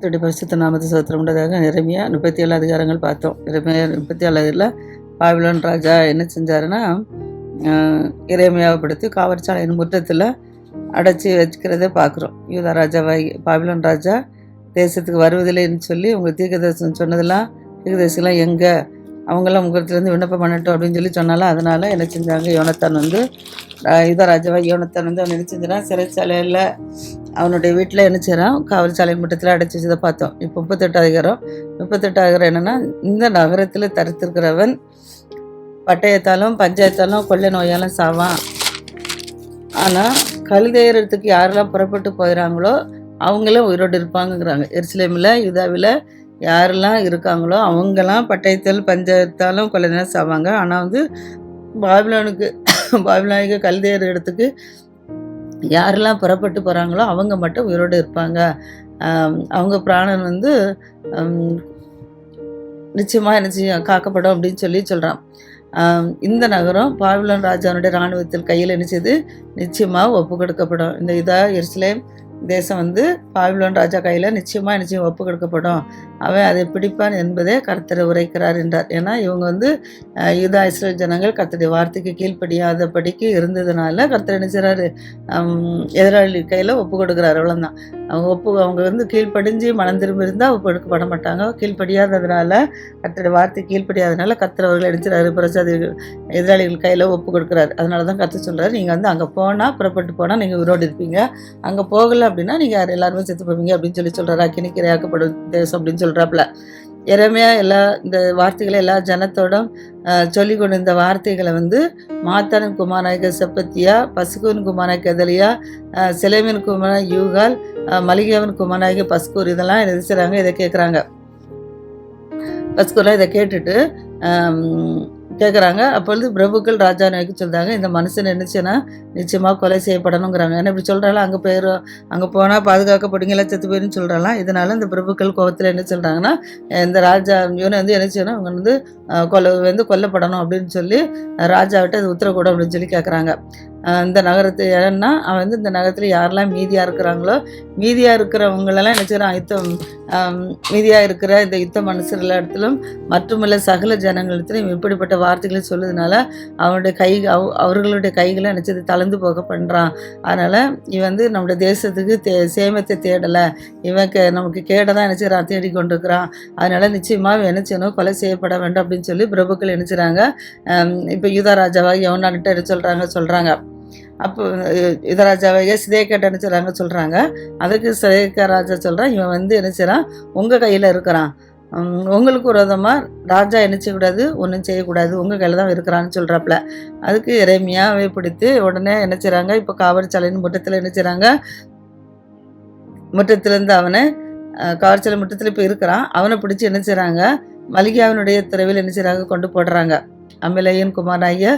கர்த்தருடைய பரிசுத்த நாமத்தை ஸ்தோத்திரம் உண்டதாக. எரேமியா 37 அதிகாரங்கள் பார்த்தோம். எரேமியா 37 பாபிலோன் ராஜா என்ன செஞ்சாருன்னா, எரேமியாவை படுத்தி காவற்சாலையின் முற்றத்தில் அடைச்சி வச்சுக்கிறத பார்க்குறோம். யூதா ராஜாவாகி பாபிலோன் ராஜா தேசத்துக்கு வருவதில்லைன்னு சொல்லி உங்கள் தீர்க்கதரிசனம் சொன்னதெல்லாம் தீர்க்கதரிசிலாம் எங்கே அவங்களாம் உங்களிடத்துலேருந்து விண்ணப்பம் பண்ணட்டும் அப்படின்னு சொல்லி சொன்னாலும், அதனால் என்ன செஞ்சாங்க, யோனத்தான் யூதா ராஜாவாகி யோனத்தான் அவன் என்ன செஞ்சான், சிறைச்சாலையில் அவனுடைய வீட்டில் என்ன செய்கிறான், காவல்சாலை முட்டத்தில் அடைச்சி வச்சதை பார்த்தோம். இப்போ 38 என்னென்னா, இந்த நகரத்தில் தரித்திருக்கிறவன் பட்டயத்தாலும் பஞ்சாயத்தாலும் கொள்ளை நோயாலும் சாவான். ஆனால் கல்தேயறதுக்கு யாரெல்லாம் புறப்பட்டு போயிடறாங்களோ அவங்களும் உயிரோடு இருப்பாங்கங்கிறாங்க. எருசலேமில் யூதாவில் யாரெல்லாம் இருக்காங்களோ அவங்கெல்லாம் பட்டயத்தால் பஞ்சாயத்தாலும் கொள்ளை நோயாலும் சாவாங்க. ஆனால் பாபிலோனுக்கு கல்தேயர் இடத்துக்கு யாரெல்லாம் புறப்பட்டு போகிறாங்களோ அவங்க மட்டும் உயிரோடு இருப்பாங்க. அவங்க பிராணன் நிச்சயமாக என்ன காக்கப்படும் அப்படின்னு சொல்கிறான். இந்த நகரம் பாபிலோன் ராஜாவுடைய இராணுவத்தில் கையில் நினைச்சது நிச்சயமாக ஒப்பு கொடுக்கப்படும். இந்த எருசலேம் தேசம் பாபிலோன் ராஜா கையில் நிச்சயம் ஒப்பு கொடுக்கப்படும். அவன் அதை பிடிப்பான் என்பதே கர்த்தர் உரைக்கிறார் என்றார். ஏன்னா இவங்க யூதா இஸ்ரேல் ஜனங்கள் கர்த்தருடைய வார்த்தைக்கு கீழ்ப்படியாதபடிக்கு இருந்ததுனால கர்த்தர் நினைச்சாரு, எதிராளி கையில் ஒப்பு கொடுக்குறாரு. அவ்வளோதான். அவங்க கீழ்ப்படிஞ்சு மனம் திரும்பி இருந்தால் ஒப்பு கொடுக்கப்பட மாட்டாங்க. கீழ்ப்படியாததுனால கர்த்தருடைய வார்த்தை கீழ்ப்படியாததுனால கர்த்தர் அவர்கள் நினைச்சாரு பிரசாதிகள் எதிராளிகள் கையில் ஒப்பு கொடுக்குறாரு. அதனால தான் கர்த்தர் சொல்கிறாரு, நீங்கள் அங்கே போனால் புறப்பட்டு போனால் நீங்கள் உயிரோடு இருப்பீங்க, அங்கே போகலை அப்படின்னா நீங்கள் எல்லாருமே செத்து போவீங்க அப்படின்னு சொல்கிறாரு. அக்கினிக்கு இரையாக்கப்படும் தேசம் அப்படின்னு சொல்கிறாப்புல. எரேமியா இந்த வார்த்தைகளை எல்லா ஜனத்தோடும் சொல்லி கொண்டு இந்த வார்த்தைகளை மாத்தானின் குமாரனாகிய செப்பத்தியா, பஸ்கூரின் குமாரனாகிய கெதலியா, செலேமின் குமாரனாகிய யூகால், மலிகாவின் குமாரனாகிய பஸ்கூர் இதெல்லாம் என்ன செய்கிறாங்க, இதை கேட்குறாங்க. பஸ்கூர்லாம் இதை கேட்டுட்டு கேட்குறாங்க. அப்பொழுது பிரபுக்கள் ராஜா நோக்கி சொல்கிறாங்க, இந்த மனுஷன் நினச்சேன்னா நிச்சயமாக கொலை செய்யப்படணுங்கிறாங்க. ஏன்னா இப்படி சொல்கிறாலும் அங்கே போனால் பாதுகாக்கப்படுங்களா செத்து போயிருன்னு சொல்கிறாலாம். இதனால் இந்த பிரபுக்கள் கோபத்தில் என்ன சொல்கிறாங்கன்னா, இந்த ராஜா இவனை என்ன செய்யணும், இவங்க கொல்லப்படணும் அப்படின்னு சொல்லி ராஜாவிட்ட அது உத்தரக்கூடும் அப்படின்னு சொல்லி கேட்குறாங்க. இந்த நகரத்து ஏன்னா அவன் இந்த நகரத்தில் யாரெல்லாம் மீதியாக இருக்கிறவங்களெல்லாம் என்ன செய்கிறான், மீதியாக இருக்கிற இந்த யுத்த மனுஷர்கள் இடத்திலும் மற்றுமுள்ள சகல ஜனங்களிடத்திலும் இப்படிப்பட்ட வார்த்தைகளை சொல்லுறதுனால அவர்களுடைய கைகளை நினச்சது தளர்ந்து போக பண்ணுறான். அதனால் இவன் நம்முடைய தேசத்துக்கு சேமத்தை தேடலை, இவன் நமக்கு கேட தான் நினச்சிக்கிறான், தேடி கொண்டிருக்கிறான். அதனால் நிச்சயமாக என்ன செய்யணும், கொலை செய்யப்பட வேண்டும் அப்படின்னு சொல்லி பிரபுக்கள் நினச்சிறாங்க. இப்போ யூதா ராஜாவாக எவனான்ட்டு சொல்கிறாங்க. அப்போ யுதராஜாவாக சிதேக்கியாட்ட சொல்கிறாங்க. அதுக்கு சிதேக்கியா ராஜா சொல்கிறான், இவன் என்ன செய்கிறான், உங்கள் கையில் இருக்கிறான், உங்களுக்கு விரோதமாக ராஜா என்ன செய்யக்கூடாது, ஒன்றும் செய்யக்கூடாது, உங்கள் கையில் தான் இருக்கிறான்னு சொல்கிறாப்புல. அதுக்கு எரேமியாவை பிடித்து உடனே என்ன செய்கிறாங்க, இப்போ காவற்சாலையின் முற்றத்தில் என்ன செய்கிறாங்க, முற்றத்துலேருந்து அவனை காவற்சாலை முற்றத்தில் இப்போ இருக்கிறான், அவனை பிடிச்சி என்ன செய்கிறாங்க, மலிகாவினுடைய துறவில் என்ன செய்கிறாங்க, கொண்டு போடுறாங்க. அமிலையின் குமாராகிய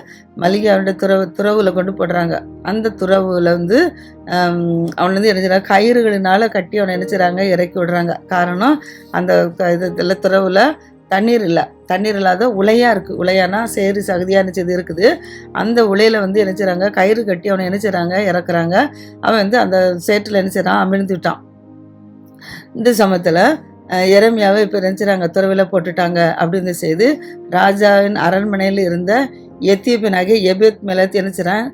மலிகாவுடைய துறவுல கொண்டு போடுறாங்க. அந்த துறவுல அவன் என்ன செய்றாங்க, கயிறுகளினால கட்டி அவனை என்ன செய்றாங்க, இறக்கி விடுறாங்க. காரணம் அந்த இதில் துறவுல தண்ணீர் இல்லாத உலையா இருக்குது. உலையானா சேரி சகதியாக நினச்சது இருக்குது. அந்த உலையில என்ன செய்றாங்க, கயிறு கட்டி அவனை என்ன செய்றாங்க, இறக்குறாங்க. அவன் அந்த சேற்றில் என்ன செய்றான், அமிழ்ந்து விட்டான். இந்த சமயத்தில் எரேமியாவை இப்போ நினச்சிறாங்க, துறவில் போட்டுட்டாங்க அப்படின்னு செய்து ராஜாவின் அரண்மனையில் இருந்த எத்தியோப்பியனாகிய எபேத் மெலத் நினைச்சிறான்.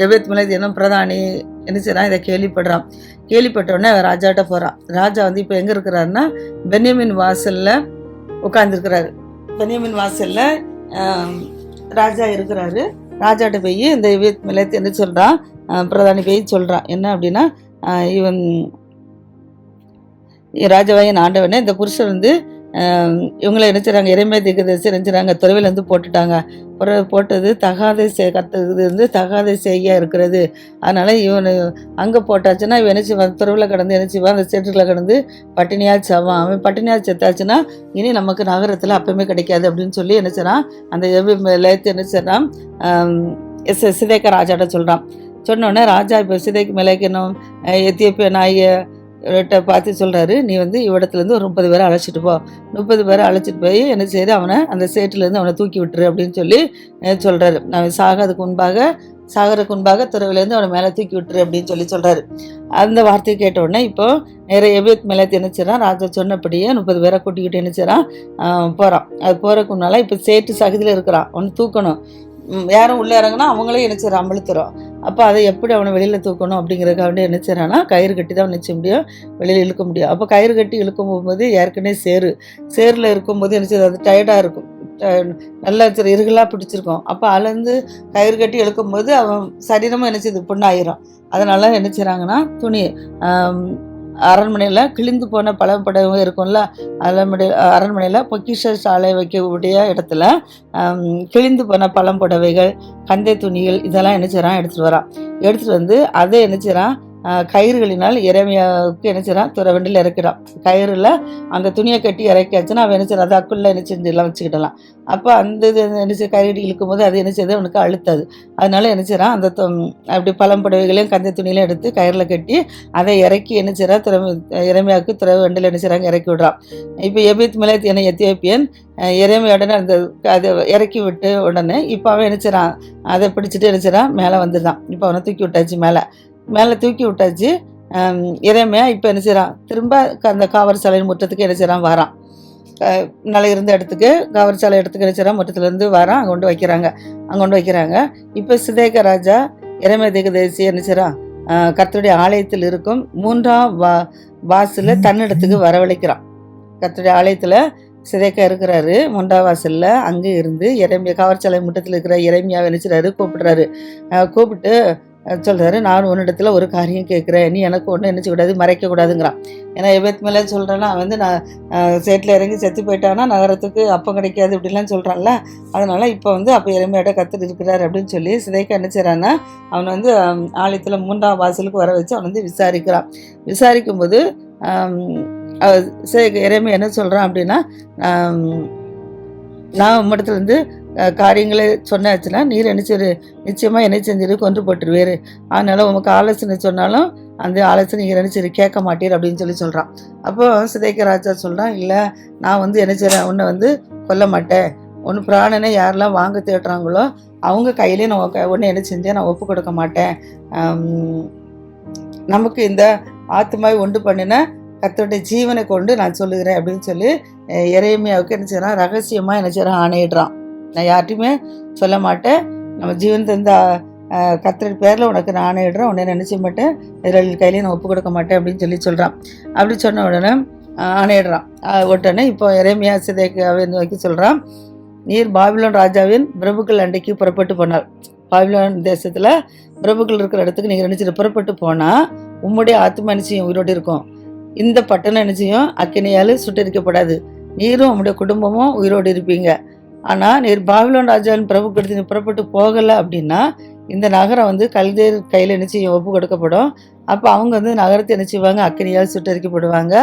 எபேத் மெலத் என்னும் பிரதானி நினைச்சிறான். இதை கேள்விப்பட்டவுடனே ராஜாட்ட போகிறான். ராஜா இப்போ எங்கே இருக்கிறாருன்னா, பென்யமின் வாசலில் உட்காந்துருக்கிறாரு. பென்யமின் வாசலில் ராஜா இருக்கிறாரு. ராஜாட்ட போய் இந்த எபேத் மெலத் என்ன சொல்கிறான், பிரதானி போய் சொல்கிறான், என்ன அப்படின்னா, இவன் ராஜாவாயின் ஆண்டவனே, இந்த புருஷர் இவங்களை நினைச்சாங்க, எரேமியா தீர்க்கதரிசி நினைச்சாங்க, துறவில் போட்டுட்டாங்க. போட்டது தகாதை செய்ய இருக்கிறது. அதனால் இவன் அங்கே போட்டாச்சுன்னா இவன் துறவில் கடந்து அந்த சேற்றுல கடந்து பட்டினியாக சாவான். அவன் பட்டினியாக செத்தாச்சுன்னா இனி நமக்கு நகரத்தில் அப்பவுமே கிடைக்காது அப்படின்னு சொல்லி நினைச்சான். அந்த லேத்து நினைச்சான் சிதேக்கியா ராஜாட்ட சொல்கிறான். சொன்னோடனே ராஜா இப்போ சிதேக்கியா மெலேக்கனும் எத்தியோப்பியனாகிய பார்த்து சொல்கிறாரு, நீ இவ்விடத்துலேருந்து ஒரு 30 பேரை அழைச்சிட்டு போ, 30 பேரை அழைச்சிட்டு போய் என்ன செய்யுது, அவனை அந்த சேற்றுலேருந்து அவனை தூக்கி விட்டுரு அப்படின்னு சொல்லி சொல்கிறாரு. அவன் சாகாதுக்கு முன்பாக சாகருக்கு முன்பாக துறவிலேருந்து அவனை மேலே தூக்கி விட்டுரு அப்படின்னு சொல்கிறாரு. அந்த வார்த்தையை கேட்ட உடனே இப்போ நிறைய எபேத் மேலேத்து நினைச்சிடறான். ராஜா சொன்னபடியே 30 பேரை கூட்டிக்கிட்டு நினைச்சிடறான், போகிறான். அது போகிறதுக்கு முன்னால் இப்போ சேட்டு சகதியில் இருக்கிறான், அவனை தூக்கணும். யாரும் உள்ளே இறங்கினா அவங்களே நினைச்சிடறான், அமிழ்த்துறோம். அப்போ அதை எப்படி அவனை வெளியில் தூக்கணும் அப்படிங்கிறதுக்காக வேண்டிய நினைச்சிடறான்னா கயிறு கட்டி தான் நினைச்ச முடியும், வெளியில் இழுக்க முடியும். அப்போ கயிறு கட்டி இழுக்கும் போகும்போது ஏற்கனவே சேரில் இருக்கும்போது நினைச்சது அது டயர்டாக இருக்கும், நல்லா இருகலாக பிடிச்சிருக்கும். அப்போ அதுலேருந்து கயிறு கட்டி இழுக்கும்போது அவன் சரீரமும் நினைச்சது புண்ணாயிரும். அதனால என்ன செய்கிறாங்கன்னா துணி அரண்மனையில் கிழிந்து போன பழம்படவை இருக்கும்ல, அரண்மனையில் பொக்கிஷ சாலை வைக்கக்கூடிய இடத்துல கிழிந்து போன பழம்புடவைகள், கந்தை துணிகள் இதெல்லாம் என்ன செய்கிறான் எடுத்துகிட்டு வரான். எடுத்துகிட்டு வந்து அதை என்ன செய்கிறான் கயிறுகளினால் எரேமியாவுக்கு என்ன செய்கிறான் துறவண்டில் இறக்கிறான். கயிறில் அந்த துணியை கட்டி இறக்கியாச்சுன்னா அவன் என்ன செய்யறான் அது அக்குள்ளே என்ன செஞ்செல்லாம் வச்சுக்கிடலாம். அப்போ அந்த இது என்ன செய்ய கயிறு இழுக்கும் போது அது என்ன செய்யுது அவனுக்கு அழுத்தாது. அதனால என்ன செய்யறான் அந்த அப்படி பழம்புடவைகளையும் கந்தை துணியிலையும் எடுத்து கயிறில் கட்டி அதை இறக்கி என்ன செய்யறான் எரேமியாவுக்கு துறவண்டில் என்ன செய்கிறாங்க இறக்கி விடுறான். இப்போ எபேத் மேலேத் என எத்தியோப்பியன் எரேமியாவுடனே அந்த அதை இறக்கி விட்டு உடனே இப்போ அவன் என்ன செய்கிறான் அதை பிடிச்சிட்டு என்ன செய்கிறான் மேலே வந்துடுறான். இப்போ அவனை தூக்கி விட்டாச்சு, மேலே தூக்கி விட்டாச்சு. எரேமியா இப்போ என்ன செய்கிறான் திரும்ப அந்த காவல் சாலையின் முற்றத்துக்கு என்ன செய்கிறான் வரான். நல்லா இருந்த இடத்துக்கு காவல் சாலை இடத்துக்கு என்ன செய்கிறான் முற்றத்துலேருந்து வரான். அங்கே கொண்டு வைக்கிறாங்க. இப்போ சிதேக்கியா ராஜா எரேமியா தீர்க்கதரிசி என்ன செய்கிறான் கர்த்தருடைய ஆலயத்தில் இருக்கும் 3ஆம் வாசல்ல தன்னிடத்துக்கு வரவழைக்கிறான். கர்த்தருடைய ஆலயத்தில் சிதேக்கியா இருக்கிறாரு 3ஆம் வாசல்ல. அங்கே இருந்து எரேமியா காவல் சாலை முற்றத்தில் இருக்கிற எரேமியாவை என்ன செய்கிறாரு கூப்பிட்டு சொல்கிறாரு, நான் உன்னிடத்துல ஒரு காரியம் கேட்குறேன், நீ எனக்கு ஒன்றும் என்ன செய்யக்கூடாது மறைக்கக்கூடாதுங்கிறான். ஏன்னா எபேத் மேலே சொல்கிறேன்னா வந்து நான் சேட்டில் இறங்கி செத்து போயிட்டான்னா நகரத்துக்கு அப்போ கிடைக்காது இப்படிலாம் சொல்கிறான்ல. அதனால் இப்போ வந்து அப்போ எரேமியாட்ட கர்த்தர் இருக்கிறார் அப்படின்னு சொல்லி சிதேக்கியா என்ன செய்கிறான்னா அவனை வந்து ஆலயத்தில் 3ஆம் வாசலுக்கு வர வச்சு அவன் வந்து விசாரிக்கும்போது எரேமியா என்ன சொல்கிறான் அப்படின்னா, நான் உம்மிடத்துலேருந்து காரியங்களை சொன்னாச்சுன்னா நீர் என்ன நிச்சயமாக என்ன செஞ்சிரு கொண்டு போட்டுருவேரு. அதனால் உமக்கு ஆலோசனை சொன்னாலும் அந்த ஆலோசனை நீங்கள் நினச்சிரு கேட்க மாட்டீர் அப்படின்னு சொல்கிறான். அப்போ சிதேக்கியா ராஜா சொல்கிறான், இல்லை நான் வந்து என்ன செய்கிறேன் உன்னை வந்து கொல்ல மாட்டேன், ஒன்று பிராணனை யாரெல்லாம் வாங்க தேடுறாங்களோ அவங்க கையிலே நான் ஒன்று என்ன செஞ்சேன் நான் ஒப்பு கொடுக்க மாட்டேன். நமக்கு இந்த ஆத்துமாவை உண்டு பண்ணின கர்த்தருடைய ஜீவனை கொண்டு நான் சொல்லுகிறேன் அப்படின்னு சொல்லி எரேமியாவுக்கு என்ன செய்கிறான் ரகசியமாக என்ன செய்கிறான் ஆணையிடுறான். நான் யார்ட்டையுமே சொல்ல மாட்டேன், நம்ம ஜீவன் தந்த கர்த்தர் பேரில் உனக்கு நான் ஆணையிடுறேன், உன்னை நினச்ச மாட்டேன், இதில் கையிலேயே நான் ஒப்பு கொடுக்க மாட்டேன் அப்படின்னு சொல்கிறான். அப்படி சொன்ன உடனே ஆணையிடுறான். உடனே இப்போ எரேமியா சிதேக்கியாவை நோக்கி சொல்கிறான், நீர் பாபிலோன் ராஜாவின் பிரபுக்கள் அண்டைக்கு புறப்பட்டு போனார். பாபிலோன் தேசத்தில் பிரபுக்கள் இருக்கிற இடத்துக்கு நீங்கள் நினச்சிட்டு புறப்பட்டு போனால் உம்முடைய ஆத்மா நிச்சயம் உயிரோடு இருக்கும். இந்த பட்டணம் நிச்சயம் அக்கினியால் சுட்டரிக்கப்படாது, நீரும் உம்முடைய குடும்பமும் உயிரோடு இருப்பீங்க. ஆனால் நீர் பாபிலோன் ராஜாவின் பிரபுக்களுக்கு நீ புறப்பட்டு போகலை அப்படின்னா இந்த நகரம் வந்து கல்தேர் கையில் நிச்சயம் ஒப்பு கொடுக்கப்படும். அப்போ அவங்க வந்து நகரத்தை என்ன செய்வாங்க அக்கினியால் சுட்டரிக்கப்படுவாங்க.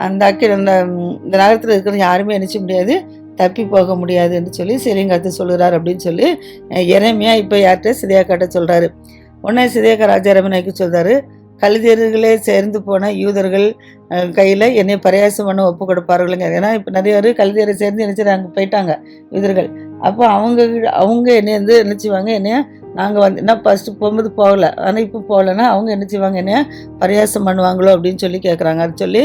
அந்த இந்த நகரத்தில் இருக்கிற யாருமே நினைச்ச முடியாது, தப்பி போக முடியாதுன்னு சொல்லி சிறைங்காத்து சொல்கிறார் அப்படின்னு சொல்லி எரேமியா இப்போ யார்கிட்ட சிதேக்கியாட்ட சொல்கிறாரு. உடனே சிதேக்கியா ராஜா எரேமியாவுக்கு சொல்கிறாரு, கல்தேர்களே சேர்ந்து போன யூதர்கள் கையில் என்னை பரியாசம் பண்ண ஒப்பு கொடுப்பார்களுங்க. ஏன்னா இப்போ நிறைய பேர் கல்தேரை சேர்ந்து நினச்சிடாங்க போயிட்டாங்க யூதர்கள். அப்போ அவங்க என்னை வந்து நினச்சிவாங்க என்னைய நாங்கள் வந்து என்ன ஃபஸ்ட்டு போகும்போது போகலை, ஆனால் இப்போ போகலைன்னா அவங்க என்ன செய்வாங்க என்னைய பரியாசம் பண்ணுவாங்களோ அப்படின்னு சொல்லி கேட்குறாங்க. அது சொல்லி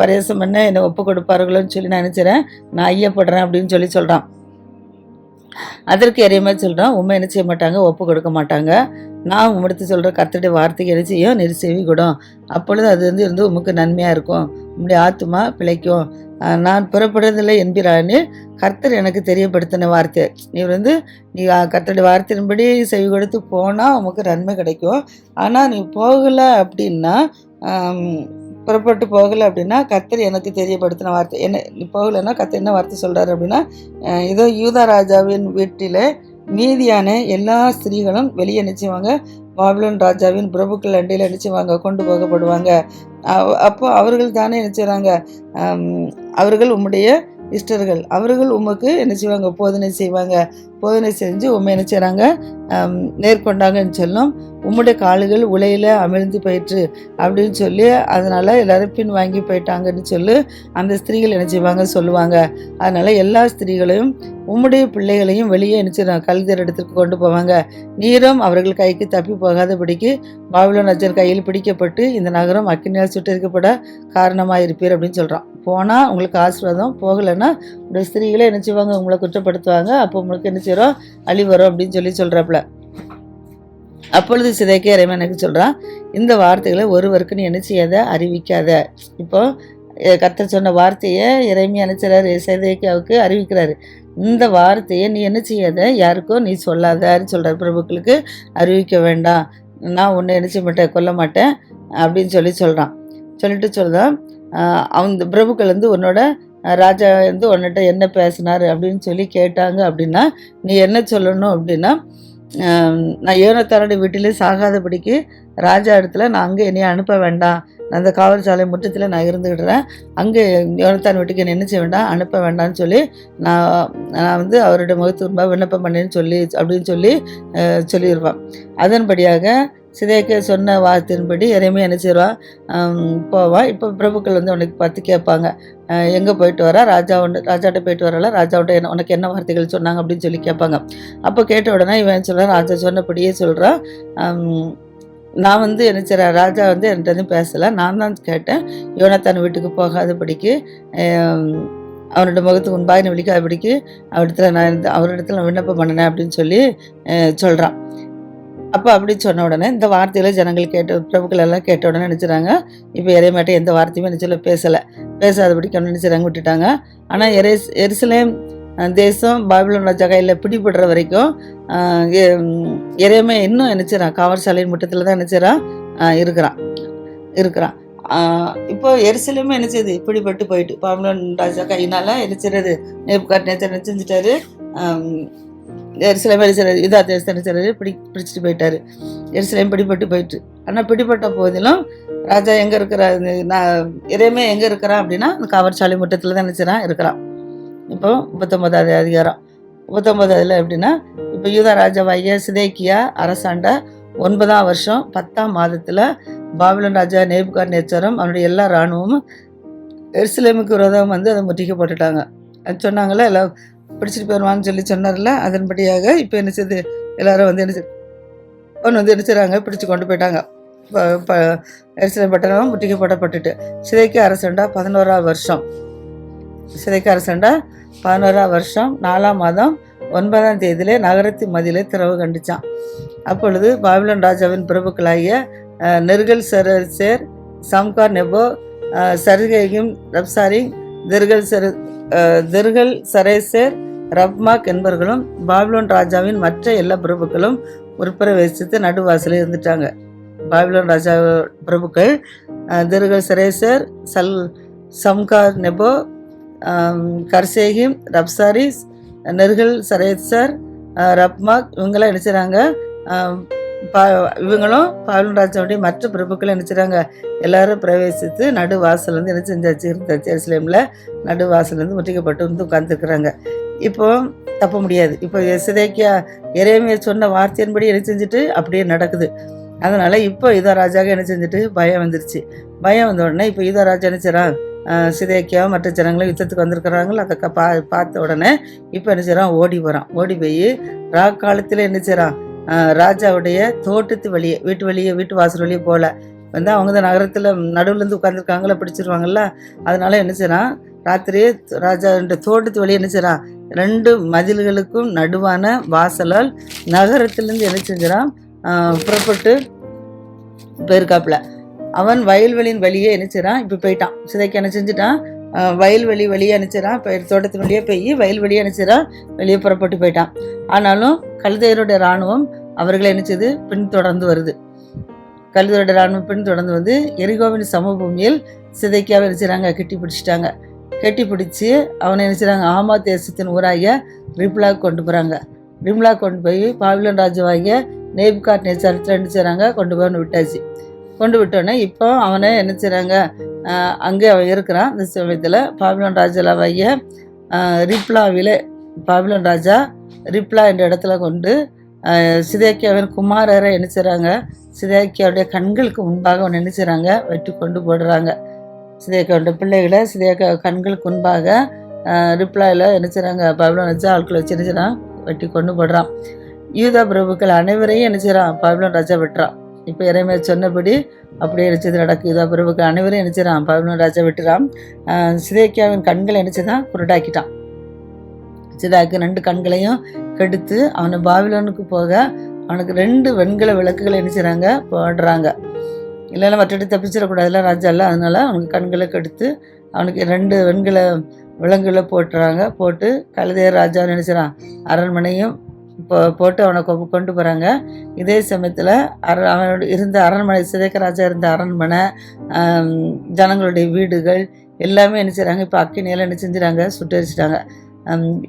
பரியாசம் பண்ண என்னை ஒப்பு கொடுப்பார்களோன்னு சொல்லி நான் நினச்சிறேன், நான் ஐயப்படுறேன் அப்படின்னு சொல்கிறான். அதற்கு எரேமியா சொல்கிறான், உண்மை என்ன செய்ய மாட்டாங்க ஒப்பு கொடுக்க மாட்டாங்க, நான் உம்மிடத்து சொல்கிற கர்த்தருடைய வார்த்தைக்கு என்ன செய்யும் நீர் செவி கொடும், அப்பொழுது அது இருந்து உமக்கு நன்மையாக இருக்கும், உம்முடைய ஆத்துமா பிழைக்கும். நான் புறப்படுறதில்லை என்கிறான்னு கர்த்தர் எனக்கு தெரியப்படுத்தின வார்த்தை. நீ கர்த்தருடைய வார்த்தையின்படி செவி கொடுத்து போனால் உமக்கு நன்மை கிடைக்கும். ஆனால் நீ போகலை அப்படின்னா புறப்பட்டு போகலை அப்படின்னா கர்த்தர் எனக்கு தெரியப்படுத்தின வார்த்தை என்ன, நீ போகலைன்னா கர்த்தர் என்ன வார்த்தை சொல்கிறாரு அப்படின்னா, ஏதோ யூதா ராஜாவின் வீட்டில் மீதியான எல்லா ஸ்திரீகளும் வெளியே நிச்சயவாங்க பாபிலோன் ராஜாவின் பிரபுக்கள் அண்டையில் நிச்சயவாங்க கொண்டு போகப்படுவாங்க. அப்போ அவர்கள் தானே நினைச்சாங்க அவர்கள் உம்முடைய இஷ்டர்கள் அவர்கள் உமக்கு என்ன செய்வாங்க, போதனை செய்வாங்க. போதனை செஞ்சு உண்மை என்ன செய்கிறாங்க, நேர்கொண்டாங்கன்னு சொல்லும். உம்முடைய கால்கள் உலையில் அமிழ்ந்து போயிற்று அப்படின்னு சொல்லி அதனால் எல்லாரும் பின் வாங்கி போயிட்டாங்கன்னு சொல்லி அந்த ஸ்திரீகள் என்ன செய்வாங்க சொல்லுவாங்க. அதனால் எல்லா ஸ்திரீகளையும் உம்முடைய பிள்ளைகளையும் வெளியே என்ன செய்வாங்க, கல்தர் இடத்துக்கு கொண்டு போவாங்க. நீரும் அவர்கள் கைக்கு தப்பி போகாதபடிக்கு பாபிலோன் ராஜர் கையில் பிடிக்கப்பட்டு இந்த நகரம் அக்கினியால் சுட்டரிக்கப்பட காரணமாக இருப்பீர் அப்படின்னு சொல்கிறான். போனால் உங்களுக்கு ஆசீர்வாதம், போகலைன்னா உடைய ஸ்திரீகளே என்ன செய்வாங்க, உங்களை குற்றப்படுத்துவாங்க. அப்போ உங்களுக்கு என்ன செய்கிறோம், அழி வரும் அப்படின்னு சொல்லி சொல்கிறாப்புல. அப்பொழுது சிதைக்கியா எரேமியாவுக்கு சொல்கிறான், இந்த வார்த்தைகளை ஒருவருக்கு நீ என்ன செய்யாத, அறிவிக்காத. இப்போ கர்த்தர் சொன்ன வார்த்தையை எரேமியா என்ன செய்கிறாரு, சிதைக்கியாவுக்கு அறிவிக்கிறாரு. இந்த வார்த்தையை நீ என்ன செய்யாத, யாருக்கும் நீ சொல்லாதன்னு சொல்கிறார். பிரபுக்களுக்கு அறிவிக்க வேண்டாம், நான் உன்னை என்ன செய்ய மாட்டேன், கொல்ல மாட்டேன் அப்படின்னு சொல்கிறான். சொல்லிட்டு சொல்கிறான், அவங்க பிரபுக்கள் வந்து உன்னோட ராஜா வந்து உன்னிட்ட என்ன பேசினார் அப்படின்னு சொல்லி கேட்டாங்க அப்படின்னா நீ என்ன சொல்லணும் அப்படின்னா, நான் யோனத்தானுடைய வீட்டிலே சாகாதபடிக்கு ராஜா இடத்துல நான் அங்கே என்னையை அனுப்ப வேண்டாம், அந்த காவல்சாலை முற்றத்தில் நான் இருந்துக்கிடுறேன், அங்கே யோனத்தான் வீட்டுக்கு என்னை என்ன செய்ய வேண்டாம், அனுப்ப வேண்டாம்னு சொல்லி நான் வந்து அவருடைய முகத்துக்கு விண்ணப்பம் பண்ணேன்னு சொல்லி அப்படின்னு சொல்லிடுவான். அதன்படியாக சிதைக்க சொன்ன வார்த்தையின்படி எரேமியா என்ன செய்வான், போவான். இப்போ பிரபுக்கள் வந்து உனக்கு பார்த்து கேட்பாங்க, எங்கே போயிட்டு வரா, ராஜாட்ட போயிட்டு வரல, ராஜாவோட உனக்கு என்ன வார்த்தைகள் சொன்னாங்க அப்படின்னு சொல்லி கேட்பாங்க. அப்போ கேட்ட உடனே இவன் சொல்கிறான், ராஜா சொன்னபடியே சொல்கிறான், நான் வந்து என்ன செய்கிறேன், ராஜா வந்து என்கிட்ட எதுவும் பேசலை, நான் தான் கேட்டேன், யோனத்தான் வீட்டுக்கு போகாதபடிக்கு அவனோட முகத்துக்கு முன்பாக விழிக்காதபடிக்கு அவரிடத்துல நான் விண்ணப்பம் பண்ணினேன் அப்படின்னு சொல்லி சொல்கிறான். அப்போ அப்படி சொன்ன உடனே இந்த வார்த்தையில ஜனங்கள் பிரபுக்கள் எல்லாம் கேட்ட உடனே நினச்சிறாங்க, இப்போ எரேமியாட்ட எந்த வார்த்தையுமே நினச்சல பேசாதபடிக்கு ஒன்று நினச்சிறாங்க, விட்டுட்டாங்க. ஆனால் எருசலேம் தேசம் பாபிலோன் ராஜா கையில் பிடிபடுற வரைக்கும் எரேமியா இன்னும் நினச்சிறான், காவல்சாலையின் முட்டத்தில் தான் நினச்சிறான் இருக்கிறான். இப்போ எருசலேமே என்ன செய்யுது, பிடிபட்டு போயிட்டு பாபிலோன் ராஜா கையினால என்ன செய்யறது, நேபுகாத்நேச்சர் என்ன செஞ்சுட்டாரு, எருசலேம் இதா தேசத்தை பிடிச்சிட்டு போயிட்டாரு. எருசலேம் பிடிபட்டு போயிட்டு. ஆனால் பிடிப்பட்ட போதிலும் ராஜா எங்கே இருக்கிறா, எரேமியா எங்கே இருக்கிறான் அப்படின்னா அந்த காவற்சாலை முற்றத்தில் தான் நினச்சிறான் இருக்கிறான். இப்போ 39வது அதிகாரம் 39 எப்படின்னா, இப்போ யூதா ராஜாவாகிய சிதேக்கியா அரசாண்ட 9ஆம் வருஷம் 10ஆம் மாதத்தில் பாபிலோன் ராஜா நேபுகாத்நேச்சரும் அவனுடைய எல்லா இராணுவமும் எருசலேமுக்கு விரோதம் வந்து அதை முற்றுகை போட்டுட்டாங்க. அது சொன்னாங்களே, எல்லாம் பிடிச்சிட்டு போயிடுவான்னு சொல்லி சொன்னார்ல, அதன்படியாக இப்போ என்ன செய்யுது, எல்லாரும் வந்து என்ன செய்கிறாங்க, பிடிச்சி கொண்டு போயிட்டாங்க. எருசலேம் பட்டணம் முற்றுகை போடப்பட்டுட்டு சிதைக்கியா அரசாண்டா 11ஆம் வருஷம் 11ஆம் வருஷம் 4ஆம் மாதம் 9ஆம் தேதியிலே நகரத்தின் மதியிலே திறவு கண்டுச்சான். அப்பொழுது பாபிலோன் ராஜாவின் பிரபுக்களாகிய நெர்கல் சரேசர், சம்கார் நெபோ, சர்கேகிம், ரப்சாரிங், திர்கல் சரேசர், ரப்மாக் என்பவர்களும் பாபிலோன் ராஜாவின் மற்ற எல்லா பிரபுக்களும் உட்பிரவேசித்து நடுவாசலில் இருந்துட்டாங்க. பாபிலோன் ராஜா பிரபுக்கள் திர்கல் சரேசர், சம்கார் நெபோ, கர்சேகிம், ரப்சாரிஸ், நெர்கல் சரேசர், ரப்மாக் இவங்களாம் நினைச்சாங்க. இவங்களும் பாபிலோன் ராஜாவுடைய மற்ற பிரபுக்களை நினைச்சாங்க. எல்லாரும் பிரவேசித்து நடுவாசல் வந்து என்ன செஞ்சாச்சு, இருந்தாச்சு. எருசலேமில் நடுவாசல் முற்றுகைப்பட்டு வந்து உட்காந்துருக்குறாங்க. இப்போ தப்ப முடியாது. இப்போ சிதைக்கியா எரேமியா சொன்ன வார்த்தையின்படி என்ன செஞ்சுட்டு அப்படியே நடக்குது. அதனால இப்போ யூதா ராஜாவுக்கு என்ன செஞ்சுட்டு பயம் வந்துருச்சு. பயம் வந்த உடனே இப்போ யூதா ராஜா என்ன செய்றான், சிதைக்கியாவும் மற்ற ஜனங்களும் யுத்தத்துக்கு வந்திருக்கிறாங்களோ அதை பார்த்த உடனே இப்போ என்ன செய்றான், ஓடி போய் காலத்தில் என்ன செய்றான், ராஜாவுடைய தோட்டத்து வெளியே, வீட்டு வாசல் வெளியே போகல வந்து அவங்க தான் நகரத்தில் நடுவுலேருந்து உட்காந்துருக்காங்களா, பிடிச்சிருவாங்கல்ல. அதனால என்ன செய்றான், ராத்திரியே ராஜாவுடைய தோட்டத்து வெளியே என்ன செய்றான், 2 மதில்களுக்கும் நடுவான வாசலால் நகரத்திலேருந்து என்ன செஞ்சான், புறப்பட்டு போயிருக்காப்புல. அவன் வயல்வெளியின் வழியே என்ன செய்றான், இப்போ போயிட்டான். சிதைக்கு என்ன செஞ்சுட்டான், வயல்வெளி வழியே அனுப்பிச்சிடான், தோட்டத்தின் வழியே போய் வயல்வெளியே அனுப்பிச்சிடான், வெளியே புறப்பட்டு போயிட்டான். ஆனாலும் கல்தையருடைய இராணுவம் அவர்களை நினைச்சது பின்தொடர்ந்து வருது. கல்தையருடைய இராணுவம் பின்தொடர்ந்து வந்து எரிகோவின் சமபூமியில் சிதைக்கியாவை நினைச்சாங்க, கட்டி பிடிச்சி அவனை நினைச்சாங்க ஆமா தேசத்தின் ஊராகிய ரிப்லா கொண்டு போகிறாங்க. ரிப்லா கொண்டு போய் பாபிலோன் ராஜாவாகிய நேபுகாத்நேச்சர் என்ன செய்கிறாங்க, கொண்டு போய் விட்டாச்சு. கொண்டு விட்டோன்னே இப்போ அவனை என்ன செய்கிறாங்க, அங்கே அவன் இருக்கிறான். இந்த சமயத்தில் பாபிலோன் ராஜாவாகிய ரிப்லாவிலே பாபிலோன் ராஜா ரிப்லா என்ற இடத்துல கொண்டு சிதேக்கியாவின் குமாரரை என்ன செய்கிறாங்க, சிதேக்கியாவுடைய கண்களுக்கு முன்பாக அவனை என்ன செய்கிறாங்க, வெட்டி கொண்டு போடுறாங்க. சிதேக்கியாவுடைய பிள்ளைகளை சிதேக்கியா கண்களுக்கு முன்பாக ரிப்லாவில் என்ன செய்கிறாங்க, பாபிலோன் ராஜா ஆட்களை வச்சு என்ன செய்கிறான், வெட்டி கொண்டு போடுறான். யூதா பிரபுக்கள் அனைவரையும் என்ன செய்கிறான், பாபிலோன் ராஜா வெட்டுறான். இப்போ இறைமையை சொன்னபடி அப்படியே நினைச்சது நடக்கு. யூதா பிரபுக்கள் அனைவரையும் நினைச்சிடான், பாபிலோன் ராஜா வெட்டுறான். சிதேக்கியாவின் கண்களை நினைச்சுதான் குருடாக்கிட்டான். சிதாக்கு 2 கண்களையும் கெடுத்து அவனை பாபிலோனுக்கு போக அவனுக்கு 2 வெண்கல விளக்குகளை என்ன செய்கிறாங்க, போடுறாங்க. இல்லைன்னா மற்றபடி தப்பிச்சிடக்கூடாதுல ராஜா இல்லை, அதனால அவனுக்கு கண்களை கெடுத்து அவனுக்கு 2 வெண்கல விலங்குகளை போட்டு கழுதையர் ராஜாவை நினைச்சிடான் அரண்மனையும் போட்டு அவனை கொண்டு போகிறாங்க. இதே சமயத்தில் அவனோட இருந்த அரண்மனை, சிதேக்கியா ராஜா இருந்த அரண்மனை, ஜனங்களுடைய வீடுகள் எல்லாமே என்ன செய்கிறாங்க, இப்போ அக்கினியெல்லாம் என்ன செஞ்சுறாங்க, சுட்டரிச்சிட்டாங்க.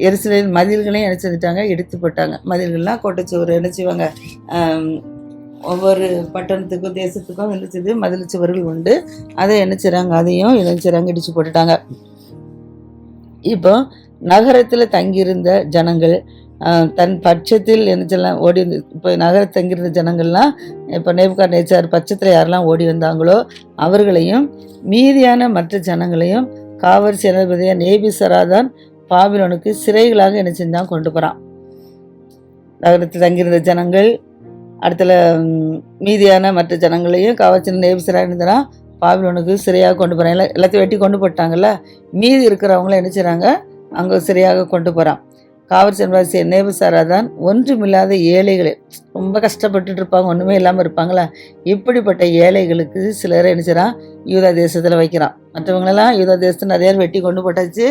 எருசலேம் மதில்களையும் என்ன செஞ்சுட்டாங்க, எடுத்து போட்டாங்க. மதில்கள்லாம் கோட்டைச்சுவர் என்ன செய்வாங்க, ஒவ்வொரு பட்டணத்துக்கும் தேசத்துக்கும் என்ன செய்து மதில் சுவர்கள் உண்டு. அதை என்ன செய்கிறாங்க, அதையும் என்ன செய்கிறாங்க, இடித்து போட்டுட்டாங்க. இப்போ நகரத்தில் தங்கியிருந்த ஜனங்கள் தன் பட்சத்தில் என்ன சொல்லலாம் ஓடி வந்து, இப்போ நகரத்தில் தங்கியிருந்த ஜனங்கள்லாம் இப்போ நேபுகாத்நேச்சார் பட்சத்தில் யாரெல்லாம் ஓடி வந்தாங்களோ அவர்களையும் மீதியான மற்ற ஜனங்களையும் காவல் சேனாதிபதியாக நேபுசராதான் பாபிலோனுக்கு சிறைகளாக என்ன செஞ்சான், கொண்டு போகிறான். நகரத்தில் தங்கியிருந்த ஜனங்கள் அடுத்துல மீதியான மற்ற ஜனங்களையும் காவல் நேபுசராக இருந்தா பாபிலோனுக்கு சிறையாக கொண்டு போகிறான். எல்லாத்தையும் வெட்டி கொண்டு போட்டாங்கல்ல, மீதி இருக்கிறவங்கள என்ன செய்கிறாங்க, அங்கே சிறையாக கொண்டு போகிறான். காவல் செல்வாசி நேபுசாராதான் ஒன்றுமில்லாத ஏழைகளை, ரொம்ப கஷ்டப்பட்டுட்டு இருப்பாங்க, ஒன்றுமே இல்லாமல் இருப்பாங்களா, இப்படிப்பட்ட ஏழைகளுக்கு சிலரை என்ன செய்கிறான், யூதா தேசத்தில் வைக்கிறான். மற்றவங்களெல்லாம் யூதா தேசத்தை நிறைய வெட்டி கொண்டு போட்டாச்சு.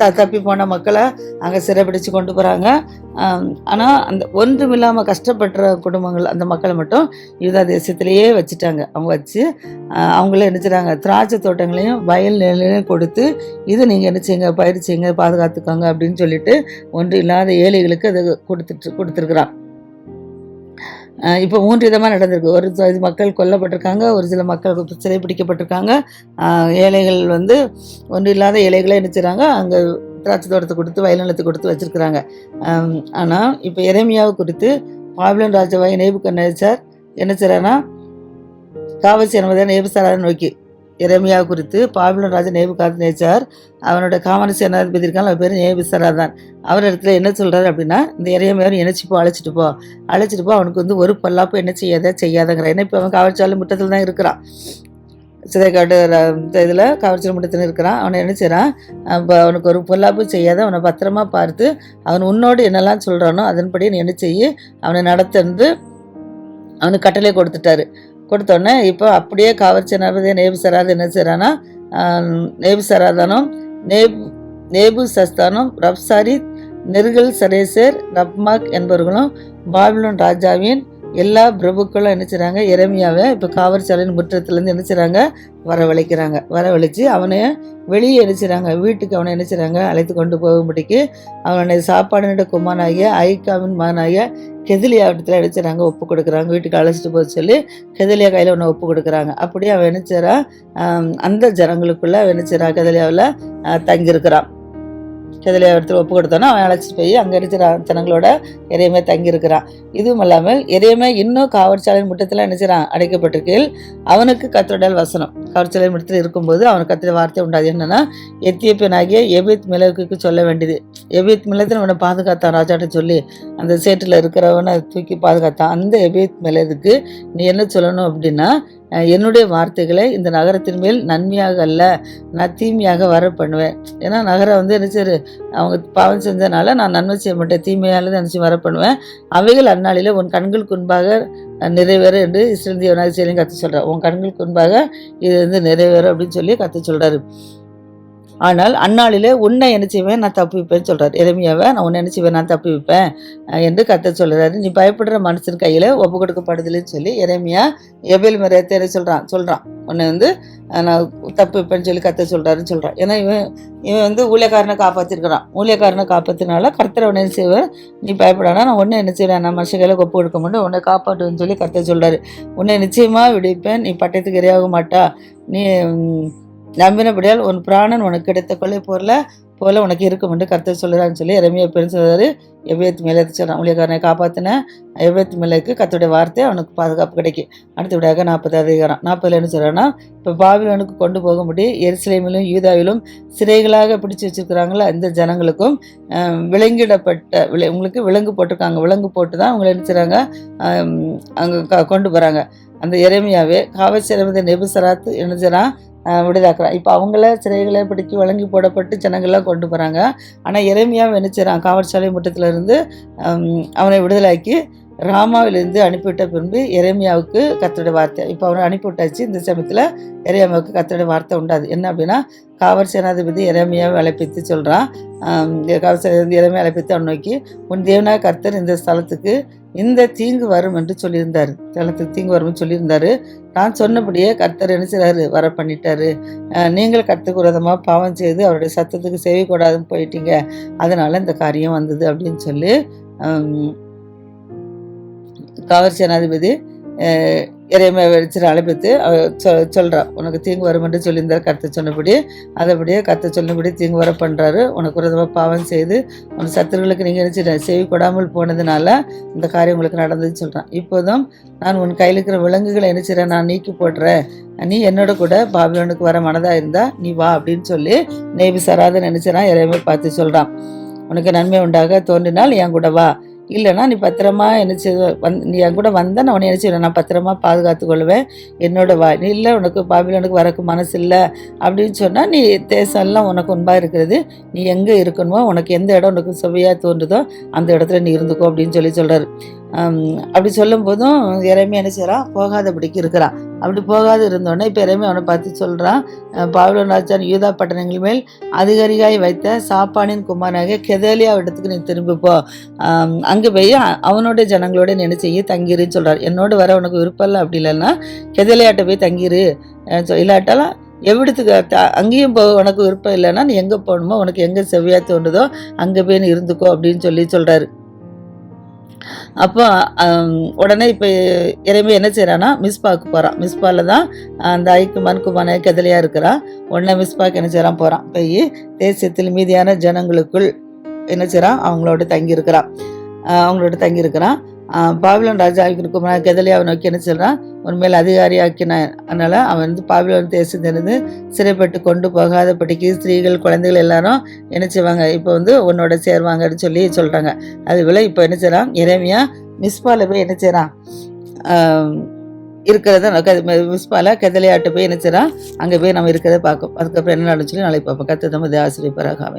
தப்பி போன மக்களை அங்கே சிறைப்பிடிச்சு கொண்டு போகிறாங்க. ஆனால் அந்த ஒன்றுமில்லாமல் கஷ்டப்படுற குடும்பங்கள் அந்த மக்களை மட்டும் யூதா தேசத்திலேயே வச்சுட்டாங்க. அவங்க வச்சு அவங்களே என்ன செய்கிறாங்க, திராட்சை தோட்டங்களையும் வயல் நிலையும் கொடுத்து இது நீங்கள் என்ன செய்யுங்க, பயிர் செய்யுங்க, பாதுகாத்துக்கோங்க அப்படின்னு சொல்லிட்டு ஒன்று இல்லாத ஏழைகளுக்கு அதை கொடுத்துருக்குறான். இப்போ 3 விதமாக நடந்திருக்கு. ஒரு சில மக்கள் கொல்லப்பட்டிருக்காங்க, ஒரு சில மக்கள் சிறைப்பிடிக்கப்பட்டிருக்காங்க. ஏழைகள் வந்து ஒன்று இல்லாத ஏழைகளை என்ன செய்கிறாங்க, அங்கே திராட்சை தோட்டத்தை கொடுத்து வயல் நிலத்தை கொடுத்து வச்சுருக்குறாங்க. ஆனால் இப்போ எரேமியாவை குறித்து பாபிலோன் ராஜாவாகிய நேபுகாத்நேச்சார் என்ன செய்கிறான்னா, காவல் சேனாதிபதியான நேபுசாராதான் நோக்கி எரேமியா குறித்து பாபிலோன் ராஜா நேபுகாத்நேச்சார் அவனோட காவல் சேனாதிபதி இருக்காங்க, அவர் பேர் நேபுசராதான். அவர் இடத்துல என்ன சொல்கிறாரு அப்படின்னா, இந்த எரேமியாவை அழைச்சிட்டு போ, அவனுக்கு வந்து ஒரு பொல்லாப்பு என்ன செய்யாதங்கிற. ஏன்னா இப்போ அவன் காவல்சாலை முட்டத்தில் தான் இருக்கிறான், சிதைக்காட்டு இதில் காவல்சாலை முட்டத்தில் இருக்கிறான். அவனை என்ன செய்கிறான், அவனுக்கு ஒரு பொல்லாப்பு செய்யாத, அவனை பத்திரமா பார்த்து அவன் உன்னோடு என்னெல்லாம் சொல்கிறானோ அதன்படி நீ என்ன செய்ய அவனை நடத்தன்று அவனுக்கு கட்டளை கொடுத்தோடனே இப்போ அப்படியே காவல் சேனாதிபதி நேபுசராதான் என்ன செய்கிறான்னா, நேபுசராதானும் நேபுசஸ்தானும் ரப்சாரி நெர்கல் சரேசர் ரப்மாக் என்பவர்களும் பாபிலோன் ராஜாவின் எல்லா பிரபுக்களும் என்ன செய்கிறாங்க, எரேமியாவை இப்போ காவற்சாலையின் முற்றத்துலேருந்து என்ன செய்கிறாங்க, வரவழைச்சு அவனை வெளியே என்ன செய்கிறாங்க, வீட்டுக்கு அவனை என்ன செய்கிறாங்க, அழைத்து கொண்டு போகும்படிக்கு அவனுடைய சாப்பாடு குமாரனாகிய ஐகாவின் மகனாகிய கெதிலியா இடத்துல என்ன செய்கிறாங்க, ஒப்பு கொடுக்குறாங்க. வீட்டுக்கு அழைச்சிட்டு போக சொல்லி கெதிலியா கையில் ஒன்று ஒப்பு கொடுக்குறாங்க. அப்படியே அவன் என்ன செய்கிறான், அந்த ஜனங்களுக்குள்ளே அவன் என்ன செய்கிறான், கெதிலியாவில் தங்கியிருக்கிறான். கெதிலியா இடத்துல ஒப்பு கொடுத்தோன்னா அவன் அழைச்சிட்டு போய் அங்கே இருக்கிற ஜனங்களோட எரேமியா தங்கியிருக்கிறான். இதுவும் இல்லாமல் எரேமியா இன்னும் காவற்சாலையின் முட்டத்தில் என்ன செய்கிறான், அடைக்கப்பட்டிருக்கையில் அவனுக்கு கர்த்தருடைய வசனம் காவற்சாலை முட்டத்தில் இருக்கும்போது அவனுக்கு கர்த்தருடைய வார்த்தை உண்டாது. என்னன்னா, எத்தியோப்பியனாகிய எபேத் மெலகுக்கு சொல்ல வேண்டியது. எபேத் மெலத்தில் அவனை பாதுகாத்தான், ராஜாட்ட சொல்லி அந்த சேற்றில் இருக்கிறவனை தூக்கி பாதுகாத்தான். அந்த எபேத் மெலதுக்கு நீ என்ன சொல்லணும் அப்படின்னா, என்னுடைய வார்த்தைகளை இந்த நகரத்தின் மேல் நன்மையாக அல்ல நான் தீமையாக வர பண்ணுவேன். ஏன்னா நகரம் வந்து என்ன செய்யுது, அவங்க பாவம் செஞ்சதுனால நான் நன்மை செய்ய மாட்டேன், தீமையால் நினச்சி வர பண்ணுவேன். அவைகள் அந்நாளில் உன் கண்களுக்கு முன்பாக நிறைவேறும் என்று இஸ்ரவேல் தேவனாகிய சேனையின் கர்த்தர் சொல்கிறார். உன் கண்களுக்கு முன்பாக இது வந்து நிறைவேறும் அப்படின்னு சொல்லி கர்த்தர் சொல்கிறாரு. ஆனால் அந்நாளிலே உன்னை என்ன செய்வேன், நான் தப்பு வைப்பேன்னு சொல்கிறார். எரேமியாவை நான் உன்னை என்ன செய்வேன், நான் தப்பு வைப்பேன் என்று கர்த்தர் சொல்கிறாரு. நீ பயப்படுற மனுஷன் கையில் ஒப்பு கொடுக்கப்படுதில்லைன்னு சொல்லி எரேமியா எபேல் மரேத்தேரை சொல்கிறான். உன்னை வந்து நான் தப்பு வைப்பேன்னு சொல்லி கர்த்தர் சொல்கிறாருன்னு. ஏன்னா இவன் வந்து ஊழியக்காரனை காப்பாற்றிருக்கிறான். ஊழியக்காரனை காப்பாற்றினால கர்த்தரை உன்னை என்ன செய்வேன், நீ பயப்படானா நான் உன்னை என்ன செய்வேன், நான் மனுஷன் கையில் ஒப்பு கொடுக்க மாட்டேன், உன்னை காப்பாற்றுவேன்னு சொல்லி கர்த்தர் சொல்கிறாரு. உன்னை நிச்சயமாக விடுவிப்பேன், நீ பட்டயத்துக்கு இரையாக மாட்டா, நீ நம்பினபடியால் உன் பிராணன் உனக்கு கிடைத்த கொள்ளை பொருளை போல உனக்கு இருக்கும் என்று கர்த்தர் சொல்லுறான்னு சொல்லி எரேமியா சொல்றாரு. எபேத் மேலேக்கு சொல்கிறான், ஊழியக்காரனை காப்பாற்றின எபேத் மேலேக்கு கர்த்தருடைய வார்த்தை அவனுக்கு பாதுகாப்பு கிடைக்கும். அடுத்தபடியாக 40 அதிகாரம் 40 என்ன சொல்கிறான்னா, இப்போ பாபிலோனுக்கு கொண்டு போகும்படி எருசலேமிலும் யூதாவிலும் சிறைகளாக பிடிச்சி வச்சுருக்கிறாங்களா இந்த ஜனங்களுக்கும் விலங்கிடப்பட்ட உங்களுக்கு விலங்கு போட்டிருக்காங்க. விலங்கு போட்டு தான் அவங்களை என்ன செய்கிறாங்க, அங்கே கொண்டு போகிறாங்க. அந்த எரேமியாவே காவற்சிறைந்த நெபுசராத்து என்ன செய்கிறான், விடுதாக்குறான். இப்போ அவங்கள சிறைகளை பிடிக்கி வழங்கி போடப்பட்டு ஜனங்கள்லாம் கொண்டு போகிறாங்க. ஆனால் எரேமியாவை என்ன செய்கிறான், காவற்சாலை முற்றத்திலிருந்து அவனை விடுதலாக்கி ராமாவிலிருந்து அனுப்பிவிட்ட பின்பு எரேமியாவுக்கு கர்த்தருடைய வார்த்தை இப்போ அவனை அனுப்பிவிட்டாச்சு. இந்த சமயத்தில் எரேமியாவுக்கு கர்த்தருடைய வார்த்தை உண்டாது. என்ன அப்படின்னா, காவல் சேனாதிபதி எரேமியாவை அழைப்பித்து சொல்கிறான். காவல் சேனாதிபதி எரேமியா அழைப்பித்து அவன் நோக்கி, உன் தேவனாக கர்த்தர் இந்த ஸ்தலத்துக்கு இந்த தீங்கு வரும் என்று சொல்லியிருந்தார். ஸ்தலத்துக்கு தீங்கு வரும்னு சொல்லியிருந்தாரு. நான் சொன்னபடியே கர்த்தர் என்ன செய்கிறாரு, வர பண்ணிட்டாரு. நீங்கள் கர்த்தருக்கு விரோதமாக பாவம் செய்து அவருடைய சத்தத்துக்கு செவி கூடாதுன்னு போயிட்டீங்க, அதனால இந்த காரியம் வந்தது அப்படின்னு சொல்லி காவல் சேனாதிபதி எரேமியாவை வச்சு அழைப்பித்து சொல்கிறான். உனக்கு தீங்கு வரும் என்று சொல்லியிருந்தார் கர்த்தர் சொன்னபடி. அதைப்படியே கர்த்தர் சொன்னபடி தீங்கு வர பண்ணுறாரு. உனக்கு விரோதமாக பாவம் செய்து உன் சத்துருகளுக்கு நீங்கள் நினச்சிட்ட செவி கொடாமல் போனதுனால இந்த காரியம் உங்களுக்கு நடந்ததுன்னு சொல்கிறான். இப்போதும் நான் உன் கையில் இருக்கிற விலங்குகளை நினைச்சிடறேன், நான் நீக்கி போடுறேன், நீ என்னோட கூட பாபிலோனுக்கு வர மனதாக இருந்தால் நீ வா அப்படின்னு சொல்லி நேபுசராத நினச்சிடான் எரேமியா பார்த்து சொல்கிறான். உனக்கு நன்மை உண்டாக தோன்றினால் என் கூட வா, இல்லைனா நீ பத்திரமா என்னச்சு நீ என் கூட வந்தால் நான் உன்னை நினச்சி நான் பத்திரமா பாதுகாத்து கொள்வேன், என்னோட வா. நீ இல்லை உனக்கு பாபிலோனுக்கு வரக்கு மனசு இல்லை அப்படின்னு சொன்னால் நீ தேசம் எல்லாம் உனக்கு உண்பாக இருக்கிறது, நீ எங்கே இருக்கணுமோ உனக்கு எந்த இடம் உனக்கு சுவையாக தோன்றுதோ அந்த இடத்துல நீ இருந்துக்கோ அப்படின்னு சொல்கிறாரு. அப்படி சொல்லும் போதும் எரேமியா என்ன செய்கிறான், போகாதபடிக்கு இருக்கிறான். அப்படி போகாது இருந்தோடனே இப்போ எரேமியா அவனை பார்த்து சொல்கிறான், பாபிலோன் ராஜான் யூதா பட்டணங்கள் மேல் அதிகாரியாய் வைத்த சாப்பானின் குமாரனாக கெதேலியா இடத்துக்கு நீ திரும்பிப்போ, அங்கே போய் அவனோட ஜனங்களோட என்ன செய்ய தங்கிருன்னு சொல்கிறார். என்னோட வர உனக்கு விருப்பம் இல்லை, அப்படி இல்லைன்னா கெதேலியாட்ட போய் தங்கிரு, இல்லாட்டாலும் எவ்விடத்துக்கு அங்கேயும் உனக்கு விருப்பம் இல்லைன்னா நீ எங்கே போகணுமோ உனக்கு எங்கே செவ்வியா தோணுதோ அங்கே போய் நீ இருந்துக்கோ அப்படின்னு சொல்கிறாரு. அப்போ உடனே இப்போ எரேமியா என்ன செய்கிறான்னா மிஸ்பாவுக்கு போகிறான். மிஸ்பாவில் தான் அந்த ஐக்குமான் கெதலியாக இருக்கிறான். உடனே மிஸ்பாவுக்கு என்ன செய்கிறான், போகிறான். போய் தேசத்தில் மீதியான ஜனங்களுக்குள் என்ன செய்கிறான், அவங்களோட தங்கியிருக்கிறான். பாபிலோன் ராஜா குமாரன் கெதலியாவை நோக்கி என்ன சொல்கிறான், உண்மையில் அதிகாரியாக்கின, அதனால் அவன் பாபிலோன் தேசத்திலிருந்து சிறைப்பட்டு கொண்டு போகாதபடிக்கு ஸ்திரீகள் குழந்தைகள் எல்லாரும் என்ன செய்வாங்க, இப்போ உன்னோட சேருவாங்கன்னு சொல்கிறாங்க. அதுபோல் இப்போ என்ன செய்கிறான் எரேமியா மிஸ்பாவில் போய் என்ன செய்கிறான், இருக்கிறத மிஸ்பாவில் கெதலியாட்ட போய் என்ன செய்கிறான், அங்கே போய் நம்ம இருக்கிறத பார்க்கும். அதுக்கப்புறம் என்ன நடந்துச்சு நாளைக்கு பார்ப்போம். கர்த்தர் நமது ஆசீர்வதிப்பாராக.